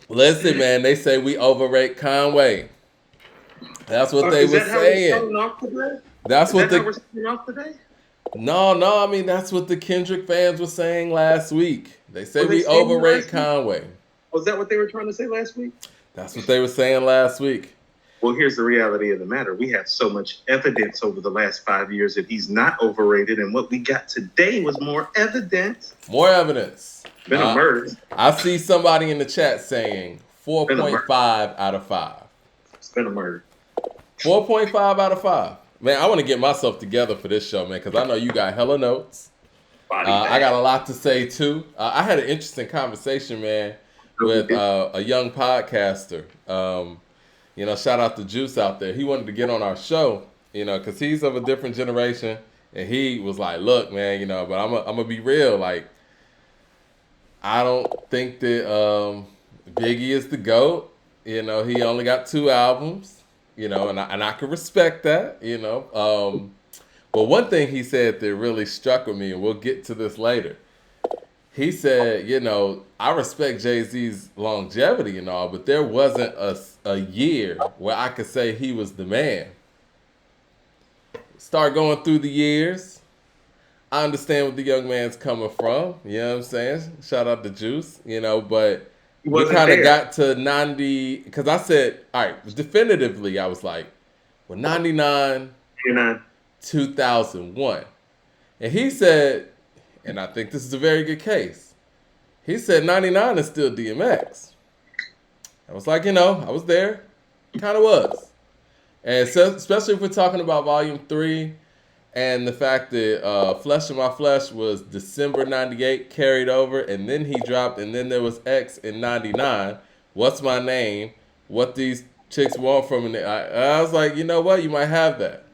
Listen, man, they say we overrate Conway. That's what they Is were that how we're saying. starting off today? That's Is what that how the we're starting off today? no. I mean, that's what the Kendrick fans were saying last week. They say Were they we saying that overrate last week? Conway. Was that what they were trying to say last week? That's what they were saying last week. Well, here's the reality of the matter. We have so much evidence over the last 5 years that he's not overrated, and what we got today was more evidence. More evidence. Been a murder. I see somebody in the chat saying Been a murder. 4.5 out of 5. It's been a murder. 4.5 out of 5. Man, I want to get myself together for this show, man, because I know you got hella notes. Body I got bag. a lot to say, too. I had an interesting conversation, man, with a young podcaster. Shout out to Juice out there. He wanted to get on our show, because he's of a different generation. And he was like, look, man, but I'm going to be real. Like, I don't think that Biggie is the GOAT. He only got 2 albums, and I can respect that. But one thing he said that really struck with me, and we'll get to this later. He said, I respect Jay-Z's longevity and all, but there wasn't a year where I could say he was the man. Start going through the years. I understand what the young man's coming from. You know what I'm saying? Shout out to Juice, but He we wasn't kind of there. got to 90, because I said, all right, definitively, I was like, well, 99, You're not. 2001. And he said, and I think this is a very good case, he said 99 is still DMX. I was like, I was there. Kind of was. And so, especially if we're talking about Volume 3 and the fact that Flesh of My Flesh was December 98, carried over, and then he dropped, and then there was X in 99. What's My Name? What These Chicks Want From Me. I was like, you know what? You might have that.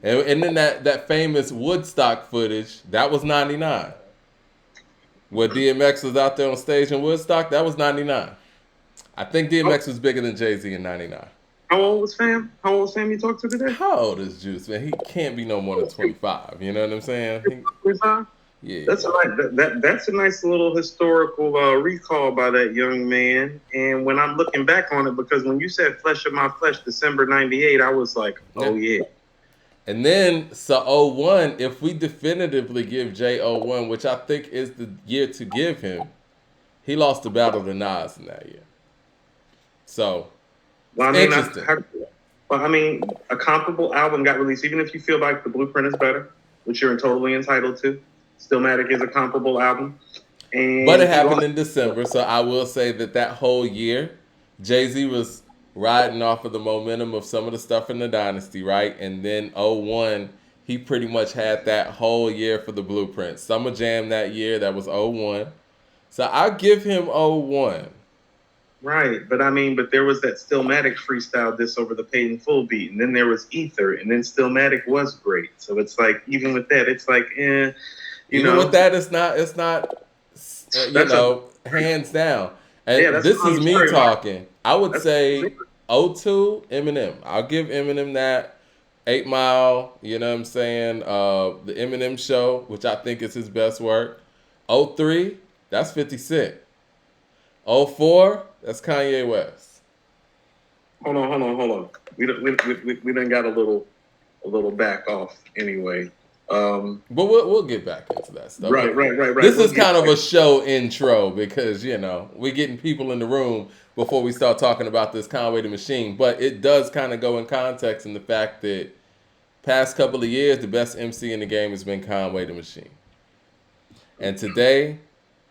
And then that famous Woodstock footage, that was 99. Where DMX was out there on stage in Woodstock, that was 99. I think Oh, DMX was bigger than Jay-Z in 99. how old was Fam? How old was Fam you talked to today? How old is Juice, man? He can't be no more than 25. You know what I'm saying? 25? Yeah. That's a nice little historical recall by that young man. And when I'm looking back on it, because when you said "Flesh of My Flesh," December '98, I was like, Yeah. "Oh yeah." And then, so '01, if we definitively give Jay '01, which I think is the year to give him, he lost the battle to Nas in that year. So, Well, it's I mean, interesting. a comparable album got released. Even if you feel like the Blueprint is better, which you're totally entitled to, Stillmatic is a comparable album, But and it he happened lost. in December, so I will say that whole year, Jay-Z was riding off of the momentum of some of the stuff in the Dynasty, right? And then '01, he pretty much had that whole year for the Blueprint. Summer Jam that year, that was '01. So I'll give him '01. Right, but there was that Stillmatic freestyle diss over the Paid in Full beat, and then there was Ether, and then Stillmatic was great. So it's like, even with that, it's like, you Even with know, that, that's a hands down. yeah, And that's a this is long me story, Mark. talking. I would That's say '02, Eminem. I'll give Eminem that. 8 Mile, you know what I'm saying? The Eminem Show, which I think is his best work. '03, that's 50 Cent. '04, that's Kanye West. hold on. We done got a little back off anyway. But we'll get back into that stuff. Right. This We'll is get kind of back. a show intro because, we're getting people in the room before we start talking about this Conway the Machine. But it does kind of go in context in the fact that past couple of years, the best MC in the game has been Conway the Machine. And today,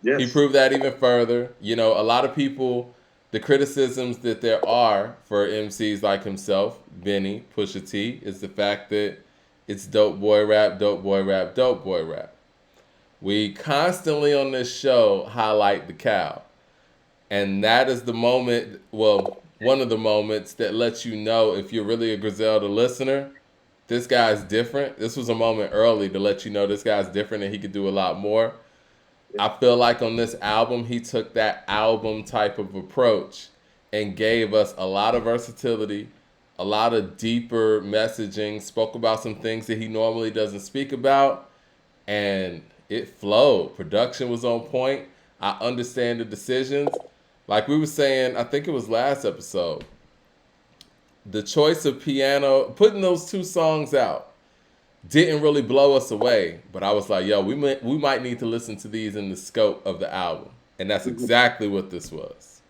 he Yes. proved that even further. A lot of people, the criticisms that there are for MCs like himself, Benny, Pusha T, is the fact that it's dope boy rap, dope boy rap, dope boy rap. We constantly on this show highlight the cow. And that is the moment, well, one of the moments that lets you know if you're really a Griselda listener, this guy's different. This was a moment early to let you know this guy's different and he could do a lot more. I feel like on this album, he took that album type of approach and gave us a lot of versatility, a lot of deeper messaging, spoke about some things that he normally doesn't speak about, and it flowed. Production was on point. I understand the decisions. Like we were saying, I think it was last episode, the choice of piano, putting those two songs out, didn't really blow us away. But I was like, yo, we might need to listen to these in the scope of the album. And that's exactly what this was.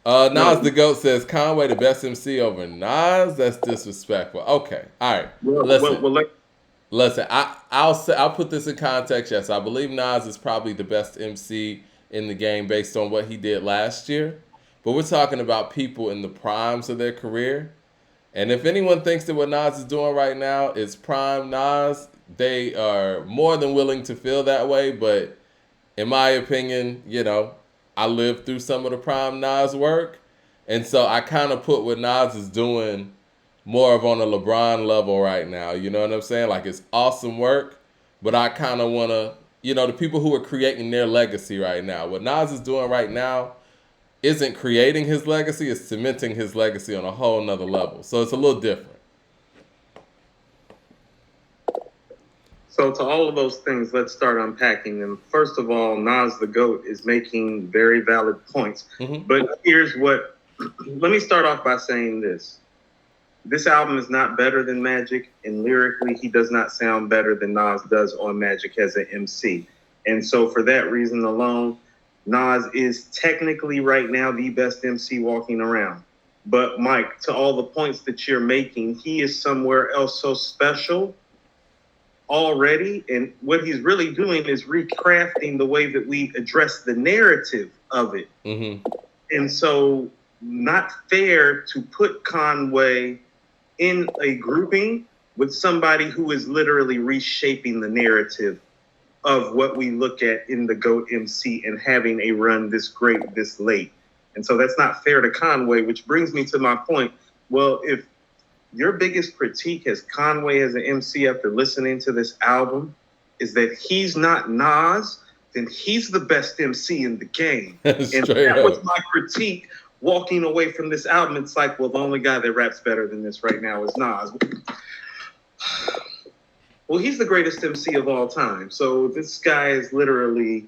Nas No, the GOAT says Conway the best MC over Nas. That's disrespectful. Okay, all right. Listen. I'll put this in context. Yes, I believe Nas is probably the best MC in the game based on what he did last year. But we're talking about people in the primes of their career. And if anyone thinks that what Nas is doing right now is prime Nas, they are more than willing to feel that way. But in my opinion, I lived through some of the prime Nas work. And so I kind of put what Nas is doing more of on a LeBron level right now. You know what I'm saying? Like, it's awesome work, but I kind of want to, the people who are creating their legacy right now. What Nas is doing right now isn't creating his legacy, it's cementing his legacy on a whole nother level. So it's a little different. So to all of those things, let's start unpacking them. First of all, Nas the GOAT is making very valid points. Mm-hmm. But let me start off by saying this. This album is not better than Magic, and lyrically, he does not sound better than Nas does on Magic as an MC. And so for that reason alone, Nas is technically right now the best MC walking around. But Mike, to all the points that you're making, he is somewhere else so special already. And what he's really doing is recrafting the way that we address the narrative of it. Mm-hmm. And so not fair to put Conway in a grouping with somebody who is literally reshaping the narrative of what we look at in the GOAT MC and having a run this great, this late. And so that's not fair to Conway, which brings me to my point. Well, if your biggest critique as Conway as an MC after listening to this album is that he's not Nas, then he's the best MC in the game. And that was my critique walking away from this album. It's like, well, the only guy that raps better than this right now is Nas. Well, he's the greatest MC of all time. So this guy is literally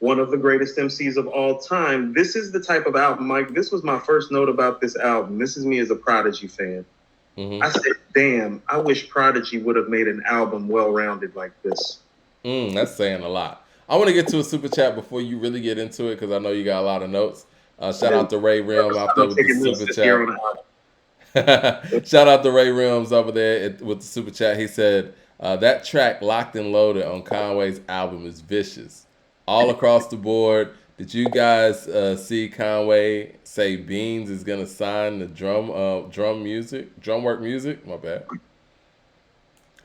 one of the greatest MCs of all time. This is the type of album, Mike. This was my first note about this album. This is me as a Prodigy fan. Mm-hmm. I said, damn, I wish Prodigy would have made an album well-rounded like this. That's saying a lot. I want to get to a super chat before you really get into it because I know you got a lot of notes. Shout out to Ray Rim out there with the super chat. Shout out to Ray Rims over there with the super chat. He said, that track Locked and Loaded on Conway's album is vicious. All across the board. Did you guys see Conway say Beans is going to sign the drum work music? My bad.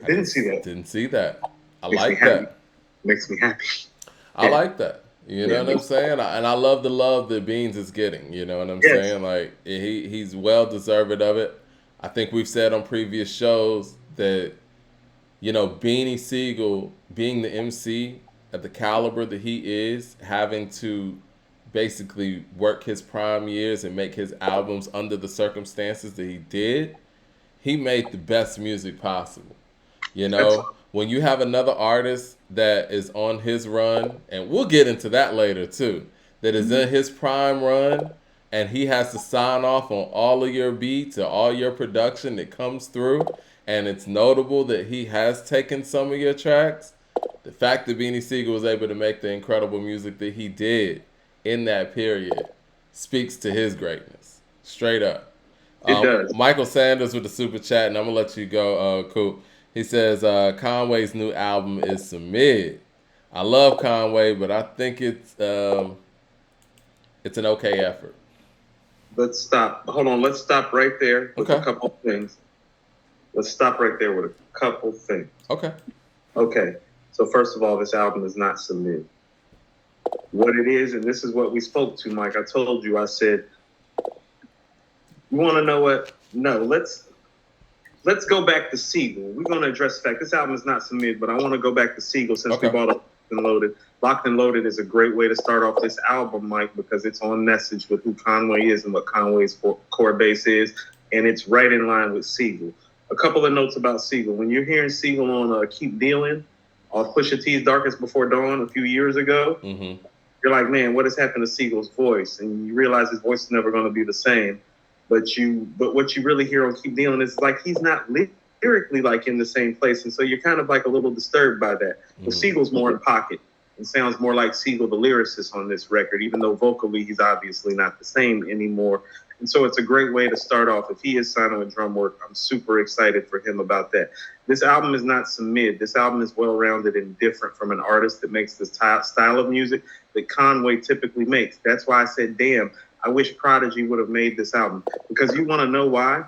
Didn't see that. I like that. Makes me happy. I like that. You know what I'm saying? And I love the love that Beans is getting. You know what I'm saying? Like, he's well deserved of it. I think we've said on previous shows that, Beanie Siegel being the MC at the caliber that he is, having to basically work his prime years and make his albums under the circumstances that he did, he made the best music possible. When you have another artist that is on his run, and we'll get into that later too, that is in his prime run, and he has to sign off on all of your beats or all your production that comes through, and it's notable that he has taken some of your tracks, the fact that Beanie Siegel was able to make the incredible music that he did in that period speaks to his greatness. Straight up. It does. Michael Sanders with the super chat, and I'm going to let you go, Coop. He says, Conway's new album is some mid. I love Conway, but I think it's an okay effort. Let's stop. Hold on. Let's stop right there with a couple of things. Let's stop right there with a couple things. Okay. So first of all, this album is not some mid. What it is, and this is what we spoke to, Mike. I told you, I said, you want to know what? No, let's go back to Siegel. We're going to address the fact this album is not some mid, but I want to go back to Siegel since we brought up Locked and Loaded. Locked and Loaded is a great way to start off this album, Mike, because it's on message with who Conway is and what Conway's core base is, and it's right in line with Siegel. A couple of notes about Siegel. When you're hearing Siegel on Keep Dealing, off Pusha T's Darkest Before Dawn a few years ago, you're like, man, what has happened to Siegel's voice? And you realize his voice is never going to be the same. But what you really hear on Keep Dealing is like he's not lyrically like in the same place, and so you're kind of like a little disturbed by that. But Siegel's more in pocket and sounds more like Siegel, the lyricist on this record, even though vocally he's obviously not the same anymore. And so it's a great way to start off. If he is signed on drum work, I'm super excited for him about that. This album is not some mid. This album is well-rounded and different from an artist that makes this style of music that Conway typically makes. That's why I said, damn, I wish Prodigy would have made this album. Because you want to know why?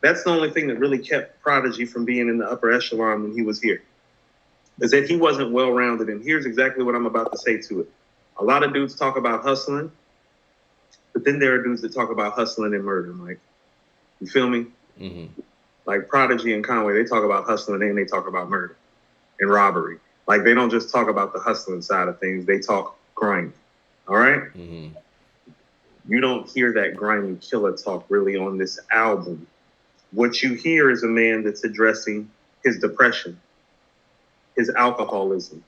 That's the only thing that really kept Prodigy from being in the upper echelon when he was here. Is that he wasn't well-rounded. And here's exactly what I'm about to say to it. A lot of dudes talk about hustling, but then there are dudes that talk about hustling and murder, Mike. You feel me? Mm-hmm. Like Prodigy and Conway, they talk about hustling and they talk about murder and robbery. Like they don't just talk about the hustling side of things, they talk grind. All right? Mm-hmm. You don't hear that grimy killer talk really on this album. What you hear is a man that's addressing his depression, his alcoholism.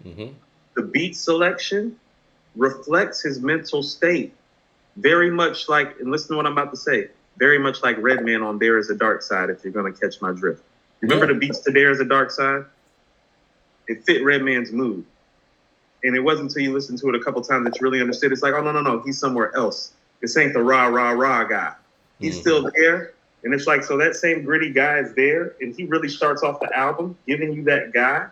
Mm-hmm. The beat selection reflects his mental state. Very much like, and listen to what I'm about to say, very much like Redman on There Is a Dark Side, if you're going to catch my drift. Remember the beats to There Is a Dark Side? It fit Redman's mood. And it wasn't until you listen to it a couple times that you really understood. It's like, oh, no, he's somewhere else. This ain't the rah, rah, rah guy. He's still there. And it's like, so that same gritty guy is there. And he really starts off the album giving you that guy.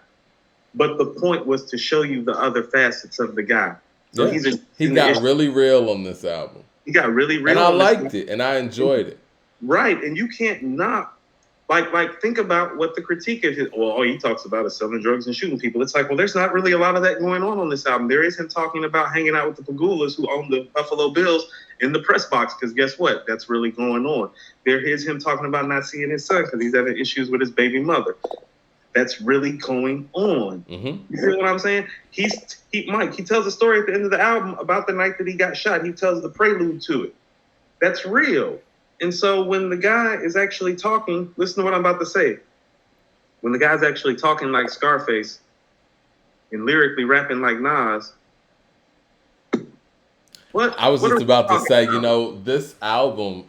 But the point was to show you the other facets of the guy. So he got really real on this album. He got really real. And I liked it, and I enjoyed it. Right, and you can't knock. Like think about what the critique of his. Well, all he talks about is selling drugs and shooting people. It's like, well, there's not really a lot of that going on this album. There is him talking about hanging out with the Pagulas who own the Buffalo Bills in the press box, because guess what? That's really going on. There is him talking about not seeing his son because he's having issues with his baby mother. That's really going on. Mm-hmm. You feel what I'm saying? Mike, he tells a story at the end of the album about the night that he got shot. He tells the prelude to it. That's real. And so when the guy is actually talking, listen to what I'm about to say. When the guy's actually talking like Scarface and lyrically rapping like Nas, I was just about to say, this album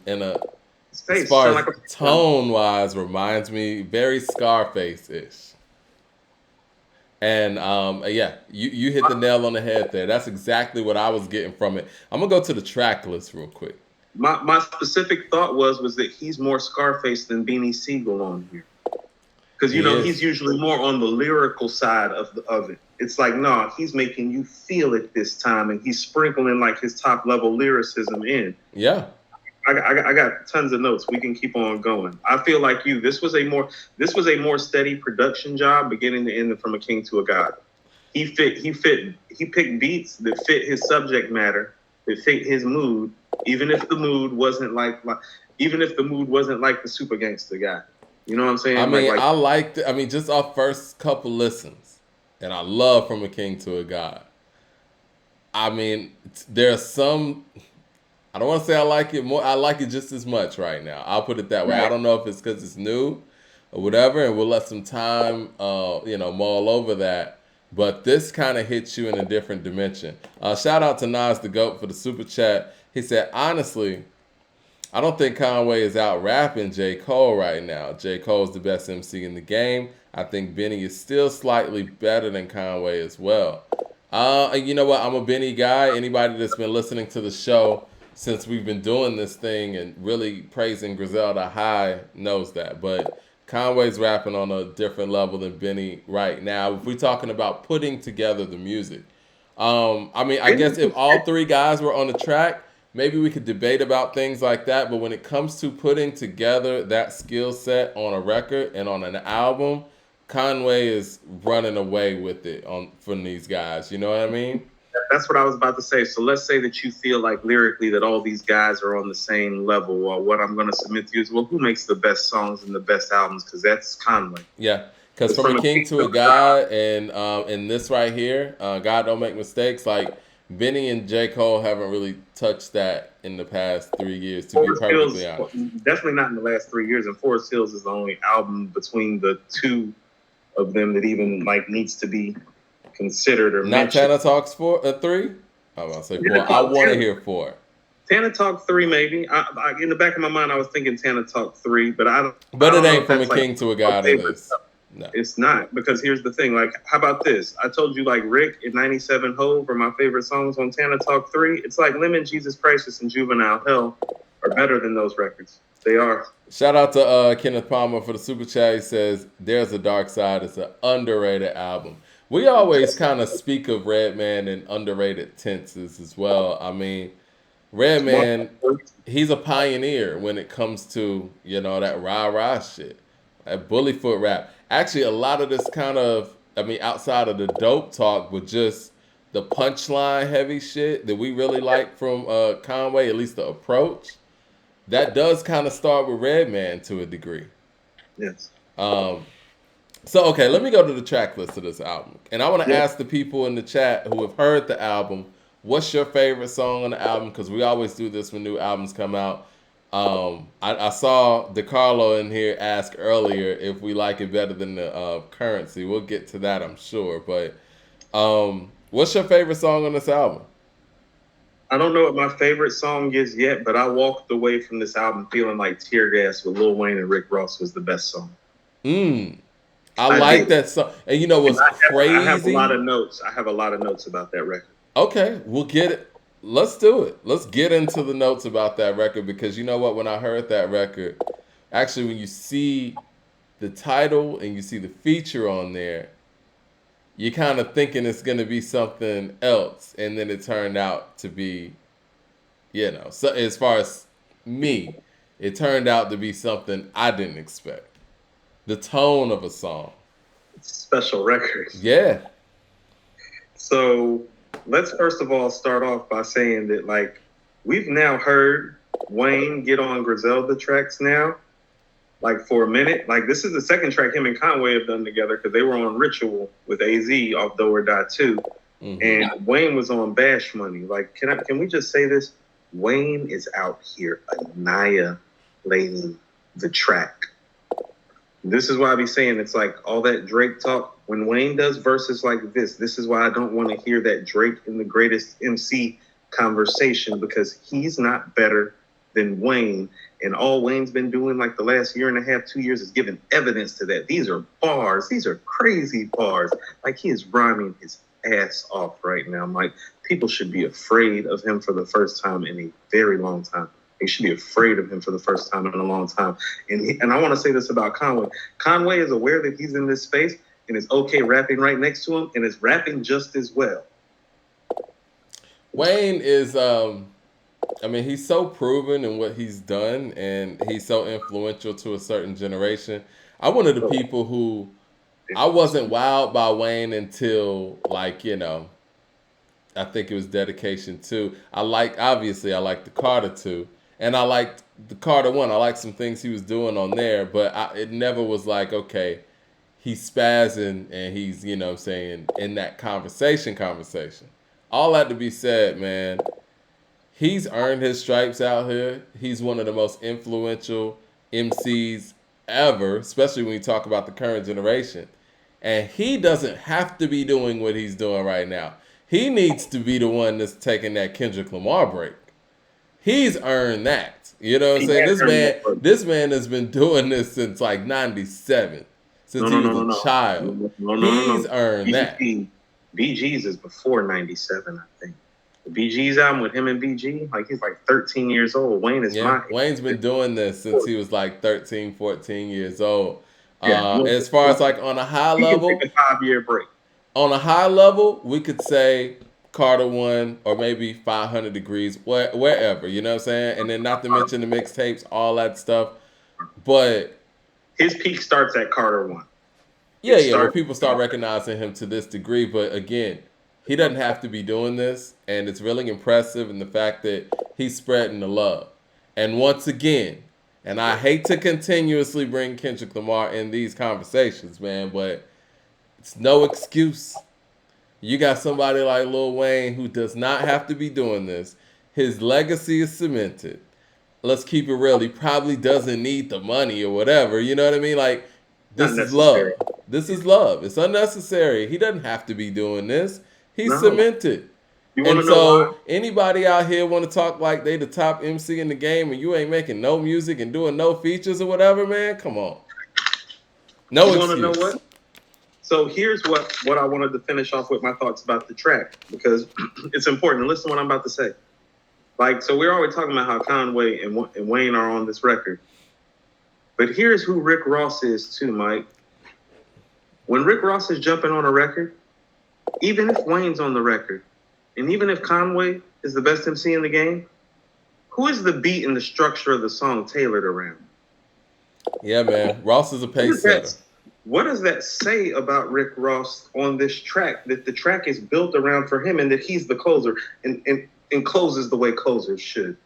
as far as tone-wise, reminds me very Scarface-ish. And you hit the nail on the head there. That's exactly what I was getting from it. I'm gonna go to the track list real quick. My specific thought was that he's more Scarface than Beanie Siegel on here, because he's usually more on the lyrical side of it. It's like, no, he's making you feel it this time, and he's sprinkling like his top level lyricism in. Yeah. I got tons of notes. We can keep on going. I feel like you. This was a more steady production job, beginning to end, from a king to a god. He picked beats that fit his subject matter, that fit his mood, even if the mood wasn't like the super gangster guy. You know what I'm saying? I mean, I liked it. I mean, just our first couple listens, and I love From a King to a God. I mean, there's some. I don't want to say I like it more. I like it just as much right now. I'll put it that way. Right. I don't know if it's because it's new or whatever, and we'll let some time, mull over that. But this kind of hits you in a different dimension. Shout out to Nas the GOAT for the super chat. He said, honestly, I don't think Conway is out rapping J. Cole right now. J. Cole's the best MC in the game. I think Benny is still slightly better than Conway as well. You know what? I'm a Benny guy. Anybody that's been listening to the show since we've been doing this thing and really praising Griselda High knows that. But Conway's rapping on a different level than Benny right now. If we're talking about putting together the music. I guess if all three guys were on the track, maybe we could debate about things like that. But when it comes to putting together that skill set on a record and on an album, Conway is running away with it from these guys. You know what I mean? That's what I was about to say. So let's say that you feel like lyrically that all these guys are on the same level. Well, what I'm going to submit to you is, well, who makes the best songs and the best albums? Because that's Conway. Yeah, because From a King to a God and this right here, God Don't Make Mistakes, like Benny and J. Cole haven't really touched that in the past 3 years, to be perfectly honest. Definitely not in the last 3 years. And Forest Hills is the only album between the two of them that even needs to be considered or not mentioned. Tana Talks 3? I was say 4. I want to hear 4. Tana Talk 3, maybe. In the back of my mind, I was thinking Tana Talk 3, but I don't. But I it don't ain't from a king to a god of this. No, it's not, because here's the thing. Like, how about this? I told you, like, Rick and 97 Hove are my favorite songs on Tana Talk 3. It's like Lemon, Jesus Crisis, and Juvenile Hell are better than those records. They are. Shout out to Kenneth Palmer for the super chat. He says, "There's a Dark Side. It's an underrated album." We always kind of speak of Redman in underrated tenses as well. I mean, Redman, he's a pioneer when it comes to, that rah-rah shit, that bullyfoot rap. Actually, a lot of this kind of, outside of the dope talk, but just the punchline heavy shit that we really like from Conway, at least the approach, that does kind of start with Redman to a degree. Yes. So, okay, let me go to the track list of this album. And I want to ask the people in the chat who have heard the album, what's your favorite song on the album? Because we always do this when new albums come out. I saw DeCarlo in here ask earlier if we like it better than the Currency. We'll get to that, I'm sure. But what's your favorite song on this album? I don't know what my favorite song is yet, but I walked away from this album feeling like Tear Gas with Lil Wayne and Rick Ross was the best song. I like that song. And you know what's crazy? I have a lot of notes. I have a lot of notes about that record. Okay, we'll get it. Let's do it. Let's get into the notes about that record, because you know what? When I heard that record, actually, when you see the title and you see the feature on there, you're kind of thinking it's going to be something else. And then it turned out to be, so as far as me, it turned out to be something I didn't expect. The tone of a song. It's a special record. Yeah. So let's first of all start off by saying that, like, we've now heard Wayne get on Griselda tracks now, like, for a minute. Like, this is the second track him and Conway have done together, because they were on Ritual with AZ off Do or Die 2. Mm-hmm. And Wayne was on Bash Money. Like, can we just say this? Wayne is out here annihilating the track. This is why I be saying it's like all that Drake talk. When Wayne does verses like this is why I don't want to hear that Drake and the greatest MC conversation, because he's not better than Wayne. And all Wayne's been doing like the last year and a half, 2 years is giving evidence to that. These are bars. These are crazy bars. Like, he is rhyming his ass off right now. I'm like, people should be afraid of him for the first time in a very long time. They should be afraid of him for the first time in a long time. And I want to say this about Conway. Conway is aware that he's in this space and is okay rapping right next to him and is rapping just as well. Wayne is, he's so proven in what he's done, and he's so influential to a certain generation. I'm one of the people who, I wasn't wowed by Wayne until, like, I think it was Dedication 2. I like the Carter 2. And I liked the Carter 1. I liked some things he was doing on there, but it never was like, okay, he's spazzing and he's, in that conversation. All that to be said, man, he's earned his stripes out here. He's one of the most influential MCs ever, especially when you talk about the current generation. And he doesn't have to be doing what he's doing right now. He needs to be the one that's taking that Kendrick Lamar break. He's earned that. You know what I'm saying? This man has been doing this since like 97, since he was a child. He's earned that. BG's is before 97, I think. The BG's album with him and BG, like, he's like 13 years old. Wayne is Wayne's been doing this since he was like 13, 14 years old. As far as like on a high level, take a 5-year break. On a high level, we could say Carter 1 or maybe 500 Degrees, wherever, you know what I'm saying? And then not to mention the mixtapes, all that stuff. But his peak starts at Carter 1. Yeah, where people start recognizing him to this degree. But again, he doesn't have to be doing this. And it's really impressive in the fact that he's spreading the love. And once again, and I hate to continuously bring Kendrick Lamar in these conversations, man, but it's no excuse. You got somebody like Lil Wayne who does not have to be doing this. His legacy is cemented. Let's keep it real. He probably doesn't need the money or whatever. You know what I mean? Like, this is love. This is love. It's unnecessary. He doesn't have to be doing this. He's cemented. You want to know why? Anybody out here want to talk like they the top MC in the game and you ain't making no music and doing no features or whatever, man? Come on. No excuse. You want to know what? So here's what I wanted to finish off with my thoughts about the track, because it's important. Listen to what I'm about to say. Like, so we're always talking about how Conway and Wayne are on this record. But here's who Rick Ross is too, Mike. When Rick Ross is jumping on a record, even if Wayne's on the record, and even if Conway is the best MC in the game, who is the beat and the structure of the song tailored around? Yeah, man. Ross is a pace setter. What does that say about Rick Ross on this track? That the track is built around for him and that he's the closer and closes the way closers should.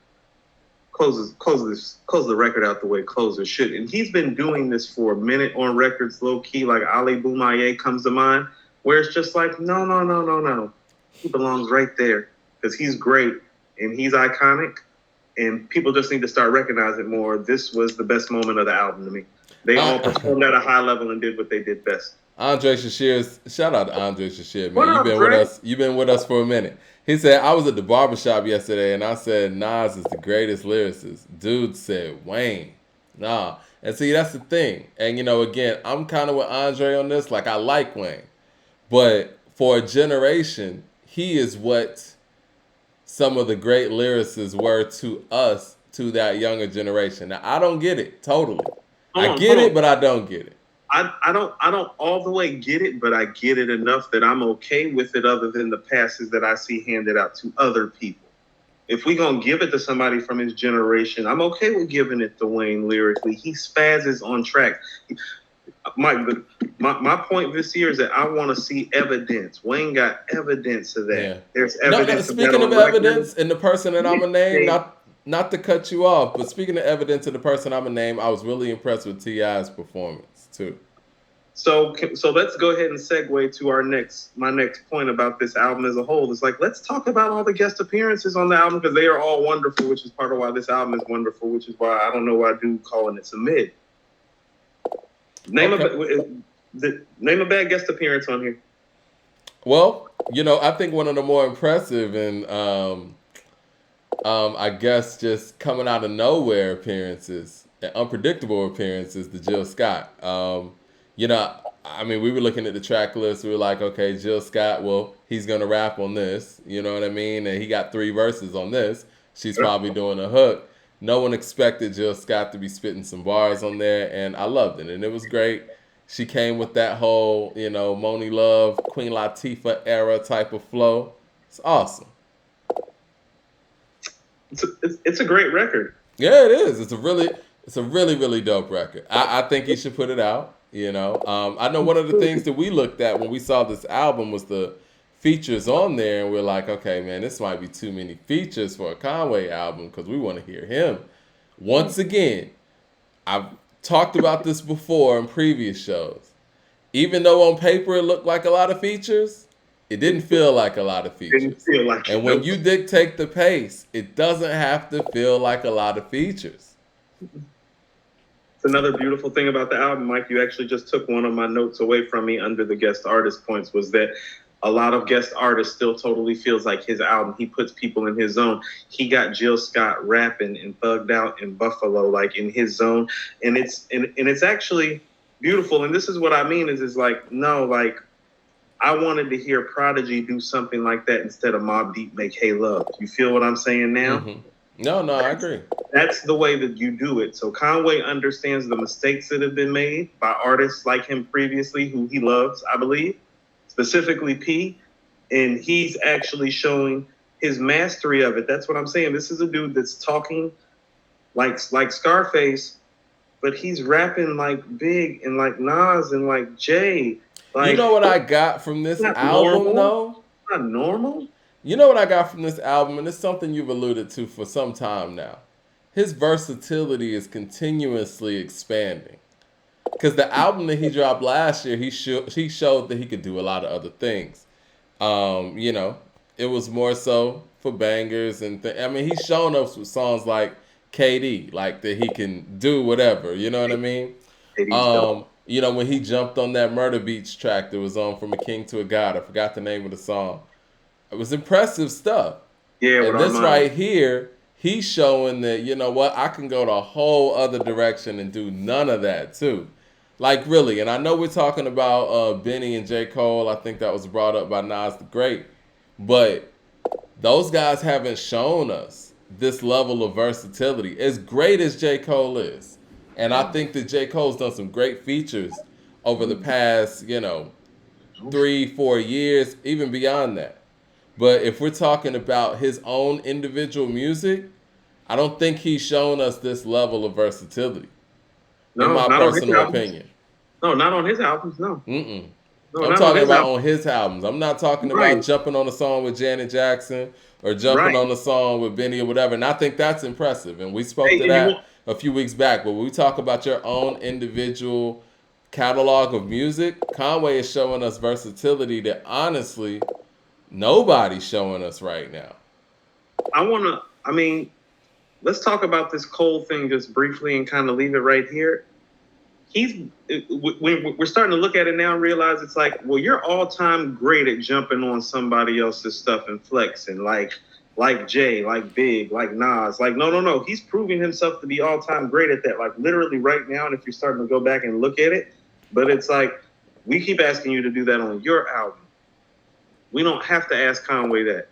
Close the record out the way closers should. And he's been doing this for a minute on records low key, like Ali Boumaier comes to mind, where it's just like, no. He belongs right there because he's great and he's iconic and people just need to start recognizing more. This was the best moment of the album to me. They all performed at a high level and did what they did best. Andre Shashir, shout out to Andre Shashir, man. You've been with us. You've been with us for a minute. He said, I was at the barbershop yesterday and I said, Nas is the greatest lyricist. Dude said, Wayne. Nah. And see, that's the thing. And, again, I'm kind of with Andre on this. Like, I like Wayne. But for a generation, he is what some of the great lyricists were to us, to that younger generation. Now, I don't get it totally. I get it, but I don't get it. I don't all the way get it, but I get it enough that I'm okay with it, other than the passes that I see handed out to other people. If we're going to give it to somebody from his generation, I'm okay with giving it to Wayne lyrically. He spazzes on track. Mike, my point this year is that I want to see evidence. Wayne got evidence of that. Yeah. There's evidence. Speaking of evidence, and the person that I'm going to name, not to cut you off, but speaking of evidence of the person I'm going to name, I was really impressed with T.I.'s performance, too. So let's go ahead and segue to my next point about this album as a whole. It's like, let's talk about all the guest appearances on the album, because they are all wonderful, which is part of why this album is wonderful, which is why I don't know why I do calling it a mid. Name a bad guest appearance on here. Well, I think one of the more impressive and I guess just coming out of nowhere appearances, unpredictable appearances, the Jill Scott. We were looking at the track list. We were like, okay, Jill Scott, well, he's going to rap on this. You know what I mean? And he got 3 verses on this. She's probably doing a hook. No one expected Jill Scott to be spitting some bars on there, and I loved it. And it was great. She came with that whole, Moni Love, Queen Latifah era type of flow. It's awesome. It's a great record. Yeah, it is. It's a really, really dope record. I think he should put it out. I know one of the things that we looked at when we saw this album was the features on there, and we're like, okay, man, this might be too many features for a Conway album because we want to hear him. Once again, I've talked about this before in previous shows. Even though on paper it looked like a lot of features, it didn't feel like a lot of features. And when you dictate the pace, it doesn't have to feel like a lot of features. It's another beautiful thing about the album, Mike. You actually just took one of my notes away from me under the guest artist points, was that a lot of guest artists still totally feels like his album. He puts people in his zone. He got Jill Scott rapping and thugged out in Buffalo, like in his zone. And it's actually beautiful. And this is what I mean is like, no, like I wanted to hear Prodigy do something like that instead of Mobb Deep make Hey Love. You feel what I'm saying now? Mm-hmm. No, I agree. That's the way that you do it. So Conway understands the mistakes that have been made by artists like him previously, who he loves, I believe, specifically P, and he's actually showing his mastery of it. That's what I'm saying. This is a dude that's talking like Scarface, but he's rapping like Big and like Nas and like Jay. Like, you know what I got from this album, though? Not normal. You know what I got from this album, and it's something you've alluded to for some time now. His versatility is continuously expanding. Because the album that he dropped last year, he showed that he could do a lot of other things. It was more so for bangers and he's shown us with songs like KD, like that he can do whatever. You know what I mean? When he jumped on that Murder Beats track that was on From a King to a God, I forgot the name of the song. It was impressive stuff. Yeah, and this right here, he's showing that, you know what, I can go the whole other direction and do none of that too. Like, really. And I know we're talking about Benny and J. Cole. I think that was brought up by Nas the Great. But those guys haven't shown us this level of versatility, as great as J. Cole is. And I think that J. Cole's done some great features over the past, 3-4 years, even beyond that. But if we're talking about his own individual music, I don't think he's shown us this level of versatility. No, in my personal opinion. No, not on his albums, no. No, I'm talking about on his albums. I'm not talking about jumping on a song with Janet Jackson or jumping on a song with Benny or whatever. And I think that's impressive. And we spoke to that a few weeks back. But when we talk about your own individual catalog of music, Conway is showing us versatility that honestly nobody's showing us right now. Let's talk about this Cole thing just briefly and kind of leave it right here. We're starting to look at it now and realize it's like, well, you're all-time great at jumping on somebody else's stuff and flexing, like Jay, like Big, like Nas. Like, no. He's proving himself to be all-time great at that, like literally right now. And if you're starting to go back and look at it, but it's like, we keep asking you to do that on your album. We don't have to ask Conway that.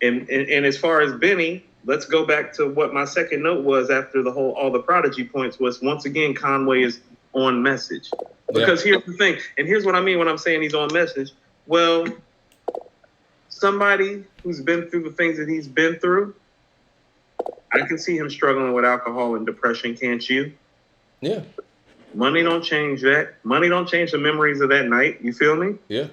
And as far as Benny, let's go back to what my second note was after all the Prodigy points was, once again, Conway is on message. Because here's the thing, and here's what I mean when I'm saying he's on message. Well, somebody who's been through the things that he's been through, I can see him struggling with alcohol and depression, can't you? Yeah. Money don't change that. Money don't change the memories of that night. You feel me? Yeah.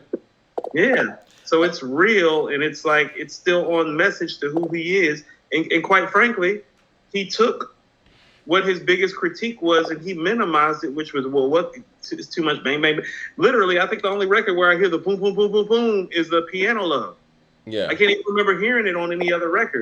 Yeah. So it's real, and it's like, it's still on message to who he is. And quite frankly, he took what his biggest critique was and he minimized it, which was, well, what? It's too much bang, bang, bang. Literally, I think the only record where I hear the boom, boom, boom, boom, boom is the Piano Love. Yeah. I can't even remember hearing it on any other record.